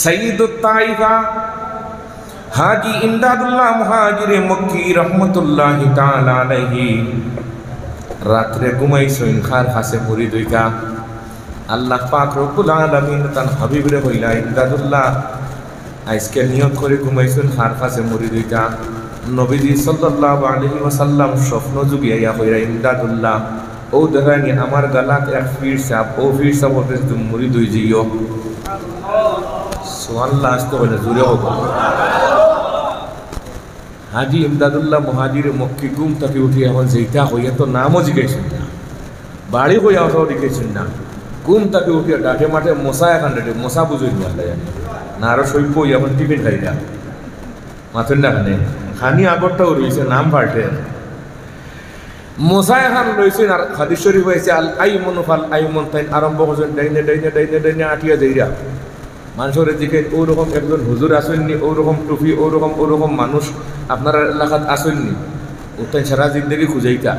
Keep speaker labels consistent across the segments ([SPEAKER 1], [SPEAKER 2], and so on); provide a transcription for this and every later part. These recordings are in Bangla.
[SPEAKER 1] সাইয়্যিদুত তাইফা হাজী ইমদাদুল্লাহ মুহাজিরে মক্কি রহমতুল্লাহি তাআলা আলাইহি রাত্রে ঘুমাইছেন খার কাছে মুরিদ হইকা। আল্লাহ পাক রব্বুল আলামিন তান হাবিবরে কইলা, ইমদাদুল্লাহ আজকে নিয়ত করে ঘুমাইছেন খার কাছে মুরিদ হইকা। নবীজি সাল্লাল্লাহু আলাইহি ওয়াসাল্লাম স্বপ্ন যুগে আইয়া কইরা, ইমদাদুল্লাহ ও দেখানি আমার গালাত এক ফির সাপ, ও ফির সাপ হতে তুমি মুরিদ হই যাইও। সুবহানাল্লাহ, আসতে হইলে জুড়ে হোক। হাজী ইমদাদুল্লাহ মুহাজিরে মক্কি ঘুম থেকে উঠি এখন যেইটা হইয়া তো নামও জিজ্ঞাসেন না, বাড়ি হইয়া ওঠাও জিজ্ঞাসেন না, ঘুম থেকে উঠিয়া ডাটে মাঠে মশা এখন ডাটে মশা বুঝই নি আল্লাহ জানে না। আরো সৈব্য এখন টিফিন খাইলা মাথের না খানে খানি আগরটাও রয়েছে নাম পাল্টে মশা এখন রয়েছে। আর হাদিস শরীফ হয়েছে আল আইমন ফাল আইমন তাই আরম্ভ করছেন ডাইনে ডাইনে ডাইনে ডাইনে আটিয়া যাইরা মানুষের দিকে ওরকম একজন হুজুর আসেননি, ওরকম টুপি ওরকম মানুষ আপনার এলাকাত আসেননি, ওটাই সারা জিন্দগি খুঁজাইতা।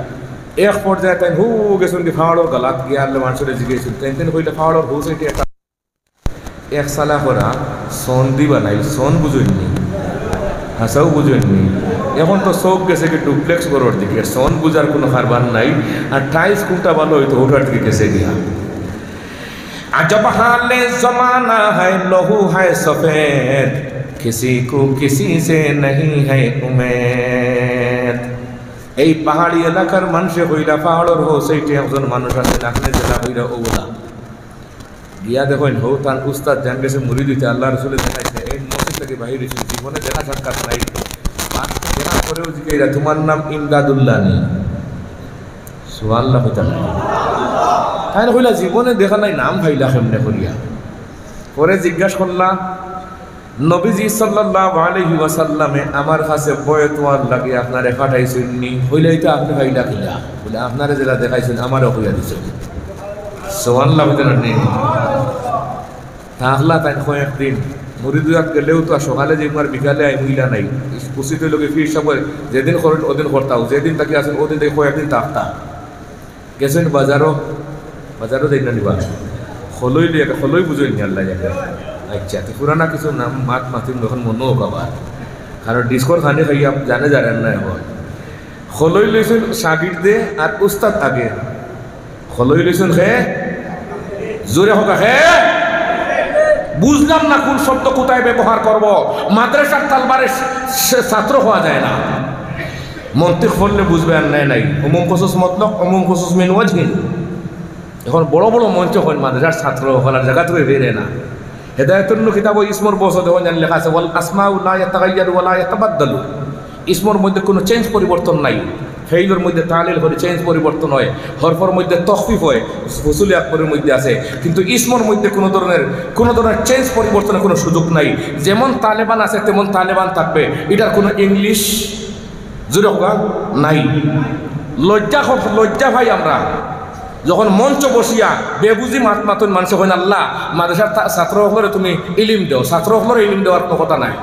[SPEAKER 1] এক পর্যায়ে তাই হু গেছেন কি ফাওয়াড়োর গালাত গিয়ে আনলে মানুষের জিজ্ঞেসেন তাই তেন কইলে ফাওয়াড়োর হুস এটি একটা এক সালা করা সন দি বানাই, সন বুঝেননি, হাসাও বুঝেননি। এখন তো চোখ গেছে কি ডুপ্লেক্স করার দিকে, সন বুঝার কোনো কারবার নাই। আর টাইলস কোনটা ভালো হইতো ওটার দিকে গেছে গিয়া। अजब हाल ज़माना है लहू है सफ़ेद, किसी को किसी से नहीं है उम्मीद। এই পাহাড়ি এলাকার মানুষে হইলা পাহাড়ের হো সেইটি একজন মানুষ আছে আপনি যেটা হইলা ওগুলা গিয়া দেখেন হো তার উস্তাদ জান গেছে মুড়ি দিতে আল্লাহ রসুলে দেখাইছে এই মসজিদ থেকে বাহির হয়েছে, জীবনে দেখা সাক্ষাৎ নাই। দেখা করেও জিজ্ঞাসা তোমার নাম ইমদাদুল্লাহ নি? সুবহানাল্লাহ হইতা নাই তাই কইলা জীবনে দেখা নাই, নাম ভাইলা কেমনে করিয়া? পরে জিজ্ঞাসা করলা নবীজি সাল্লাল্লাহু আলাইহি ওয়াসাল্লামে আমার কাছে বয়ত হওয়ার লাগে আপনারে পাঠাইছেননি, হইলে এটা আপনি ভাইলা কিলা? বলে আপনারে যেটা দেখাইছেন আমারও হইয়া দিছেন। সুবহানাল্লাহ নেই তাহলা তাই কয়েকদিন মুরিদুয়াত গেলেও তো সকালে যে আমার বিকালে আই মহিলা নাই উপস্থিত লোকে ফির সব যেদিন করেন ওদিন করতাও, যেদিন তাকে আসেন ওদিন দেখে কয়েকদিন তাকতা গেছেন বাজারও দেখ না নিবা খলই লিয়ে খলই বুঝই নি আল্লাহ জানে। আচ্ছা তো পুরানা কিছু নাম মাত মাতিম যখন মনও কাবার কারণ ডিসকর খানে খাইয়া জানে জানেন না। এখন খলই লইছেন শাগির্দে আর উস্তাদ আগে, খলই লইছেন হে জোরে হোক হে বুঝলাম না কোন শব্দ কোথায় ব্যবহার করব। মাদ্রাসার তালবারে ছাত্র হওয়া যায় না, মন্তিক পড়লে বুঝবে আর নাই অমুম খসুস মতলব অমুম খসুস মিন ওয়াজহিন। এখন বড় বড় মঞ্চ হন মাদ্রাসার ছাত্র হলার জায়গা থেকে বেরে না। হেদায়েতুন কিতাব ইসমর বসত হন জান লেখা আছে ওয়াল আসমাউ লা ইয়াতাগায়্যারু ওয়া লা ইয়াতাবাদদালু। ইসমর মধ্যে কোনো চেঞ্জ পরিবর্তন নাই, ফেইলের মধ্যে তালিল করে চেঞ্জ পরিবর্তন হয়, হরফের মধ্যে তখফিফ হয়, ফসুল আকবরের মধ্যে আছে, কিন্তু ইসমর মধ্যে কোনো ধরনের চেঞ্জ পরিবর্তনের কোনো সুযোগ নাই। যেমন তালেবান আছে তেমন তালেবান থাকবে, এটার কোনো ইংলিশ জুড়ে হোক নাই। লজ্জা ভাই আমরা যখন মঞ্চ বসিয়া বেবুজি মাতুন মানুষ হইন আল্লাহ মাদ্রাসার ছাত্র হলরে তুমি ইলিম দেও, ছাত্র হলরে ইলিম দেওয়ার কোনো কথা নাই।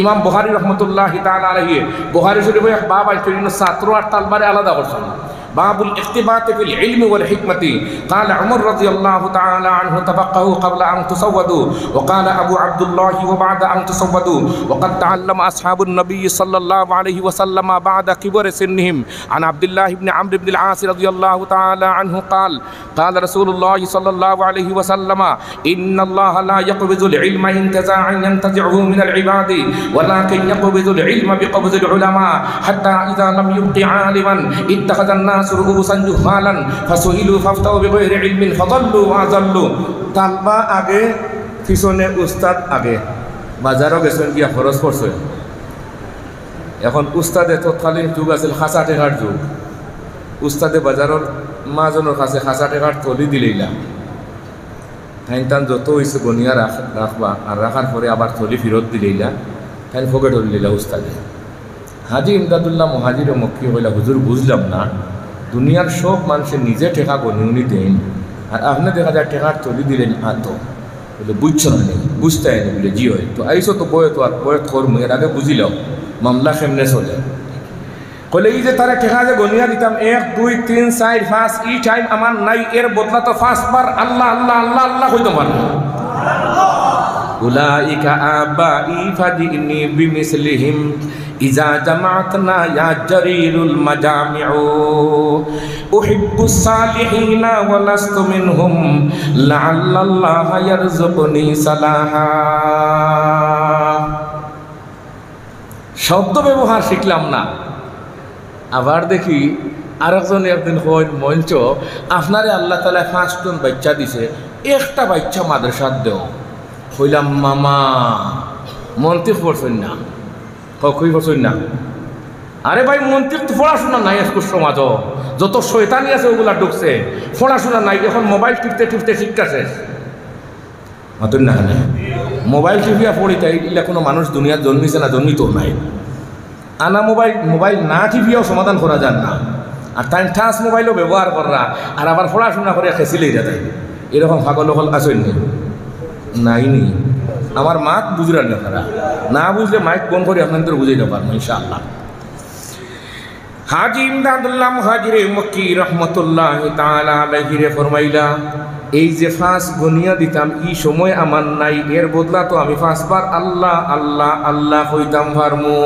[SPEAKER 1] ইমাম বুখারী রাহমাতুল্লাহি তাআলা আলাইহি বুখারী শরীফে এক বাব আছে ছাত্র আর তালবারে আলাদা করছেন। বাবুল ইখতিবাত ফিল ইলমি ওয়াল হিকমতি قال عمر رضي الله تعالى عنه تفقهوا قبل أن تسودوا وقال أبو عبد الله وبعد أن تسودوا وقد تعلم أصحاب النبي صلى الله عليه وسلم بعد كبر سنهم عن عبد الله بن عمرو بن العاص رضي الله تعالى عنه قال قال رسول الله صلى الله عليه وسلم إن الله لا يقبض العلم انتزاعا ينتزعه من العباد ولكن يقبض العلم بقبض العلماء حتى إذا لم يبق عالما اتخذ الناس رؤوسا جهالا فسئلوا فافتوا بغير علم فضلوا وأضلوا। তালবা আগে পিছনে উস্তাদ আগে, বাজারও গেছেন গিয়া খরচ করছে। এখন উস্তাদে তৎকালীন যুগ আছিল খাঁচা টেকার যুগ। উস্তাদে বাজারের মাজনের কাছে খাঁচা টেকার থলি দিলেইলা, তাই তান যত হয়েছে গনিয়া রাখবা আর রাখার পরে আবার থলি ফেরত দিলেইলা, তাই ফকে ধরলিলা উস্তাদে। হাজী ইমদাদুল্লাহ মুহাজিরে মক্কি হইলা হুজুর বুঝলাম না, দুনিয়ার সব মানুষের নিজে টেকা গনি দেন আর আপনি দেখা যায় টেকার তলি দিলেন আতো বলে বুঝছো না নেই বুঝতে হয়নি বলে জি হয় তো আইসো তো বয়ত কর্ম এর আগে বুঝিলাম মামলা কেমনে চলে। কলে এই যে তারা টেকা যে গনিয়া দিতাম 1 2 3 4 5 এই টাইম আমার নাই, এর বদলা তো 5 বার আল্লাহ আল্লাহ আল্লাহ আল্লাহ হইতে পারবো। উলাইকা আবাই ফাজিনি বিমিসলিহিম ইজা জামাতনা ইয়া জারিরুল মাজামিউ উহিব্বুস সালিহিনা ওয়া লাস্তু মিনহুম লাআল্লাল্লাহা ইয়ারযুকুনি সালাহা। শব্দ ব্যবহার শিখলাম না, আবার দেখি আরেকজন একদিন কইন মঞ্চ আপনারে আল্লাহ তাআলা 5জন বাচ্চা দিছে, একটা বাচ্চা মাদ্রাসাত দেও। কইলাম মামা মন্ত্রিক পড়ছেন না? কই পড়ছেন না? আরে ভাই মন্ত্রিক তো পড়াশোনা নাই আজকের সমাজ, যত শয়তানি আছে ওগুলা ঢুকছে, পড়াশোনা নাই, এখন মোবাইল টিপতে টিপতে শিক্ষা শেষ। মাতুন না মোবাইল টিপিয়া পড়ি তাই এগুলা কোনো মানুষ দুনিয়ার জন্মিছে না, জন্মিত নাই। আনা মোবাইল না টিপিয়াও সমাধান করা যান না, আর তাই টাচ মোবাইলও ব্যবহার করা আর আবার পড়াশোনা করে খেছিলেই যাতে এরকম পাগল হল আসেননি নাইনি। আমার মাত বুঝলেন না, তারা না বুঝলে মাইক ফোন করে আপনাদের বুঝাই না পারবো ইনশাআল্লাহ। হাজি ইমদাদুল্লাহ মুহাজিরে মক্কি রহমতুল্লাহি তাআলা আলাইহি রে ফরমাইলা, এই যে 5 গনিয়া দিতাম এই সময় আমার নাই, এর বদলা তো আমি 5 বার আল্লাহ আল্লাহ আল্লাহ কইতাম পারমু।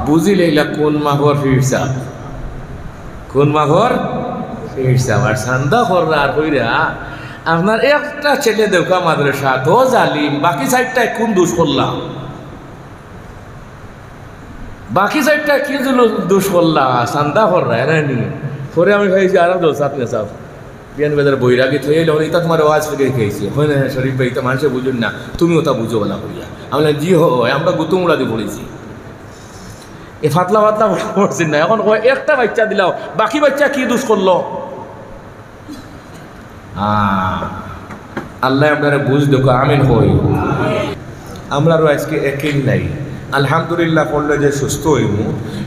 [SPEAKER 1] বুঝিলেইলা কোন মাহর ফিরসা, কোন মাহর ফিরসা। আর সান্দা কররা আর কইরা আপনার একটা ছেলে দেউকা মাদ্রাসা তো জালিম, বাকি সাইডটায় কোন দোষ করলাম? বাকি সাইডটা কি দোষ করলা? সান্দা কররা এরানি পরে আমি খাইছি আর দোষ আপনি সাহেব বিয়ান বাজার বৈরাগী থয়ে এলো, এটা তোমার আওয়াজ থেকে খেয়েছি হয় না শরীফ ভাই? তা মানুষে বুঝুন না, তুমিও তা বুঝো বলা করিয়া। আমি জি হয়, আমরা গুতুমুড়া দিয়ে পড়েছি, এ ফাতলা ফাতলা পড়ছেন না। এখন একটা বাচ্চা দিলাও, বাকি বাচ্চা কি দোষ করলো? আল্লাহ আপনারা বুঝ দেখো, আমিন হই। আমরারও আজকে একিন নাই, আলহামদুলিল্লাহ পড়লে যে সুস্থ হইব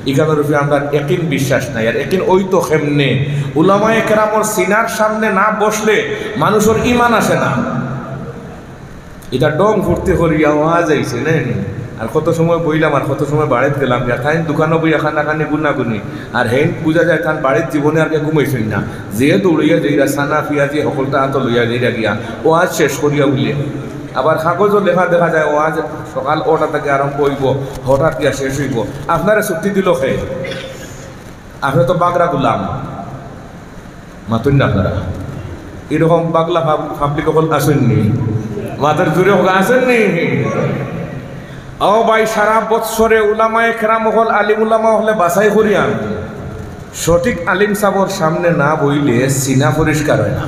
[SPEAKER 1] এখানের উপরে আমরা একিন বিশ্বাস নাই। আর একিন ওই তো কেমনে উলামায়ে কেরামর সিনার সামনে না বসলে মানুষের ইমান আসে না। এটা ডং ফুর্তি করি আওয়াজ আইছে না, আর কত সময় বইলাম আর কত সময় বাড়িতে গেলাম, তাই দোকানও বই খানাখানি গুনাগুনি, আর হেন বোঝা যায় তার বাড়ির জীবনে আর কে ঘুমাইছেন না, যেহেতু উড়িয়া যাইরা সানা পিয়াজি সকলটা হাত লইয়া যাইরা গিয়া ও আজ শেষ করিয়া বলে। আবার কাগজও লেখা দেখা যায় ও আজ সকাল 8টা থেকে আরম্ভ হইব, হঠাৎ গিয়া শেষ হইব। আপনারা ছুটি দিল খে, আপনি তো বাগরা গুলাম মাতুন না। আপনারা এরকম বাগলা পাবলিক সকল আসেননি, মাথার জুড়ে সকল আসেননি? ও ভাই সারা বৎসরে উলামায়ে কেরাম হল আলিম উলামা হলে বাছাই করি আন, সঠিক আলিম সাবর সামনে না বইলে সিনা পরিষ্কার হয় না।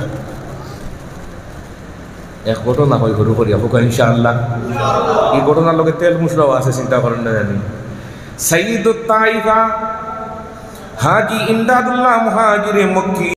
[SPEAKER 1] এক ঘটনা হয় গরু করিয়া হোক ইনশাআল্লাহ। এই ঘটনার লোকে তেল মুসরাও আছে, চিন্তা করেন না জানি। সাইয়্যিদুত তাইফা হাজি ইমদাদুল্লাহ মুহাজিরে মক্কি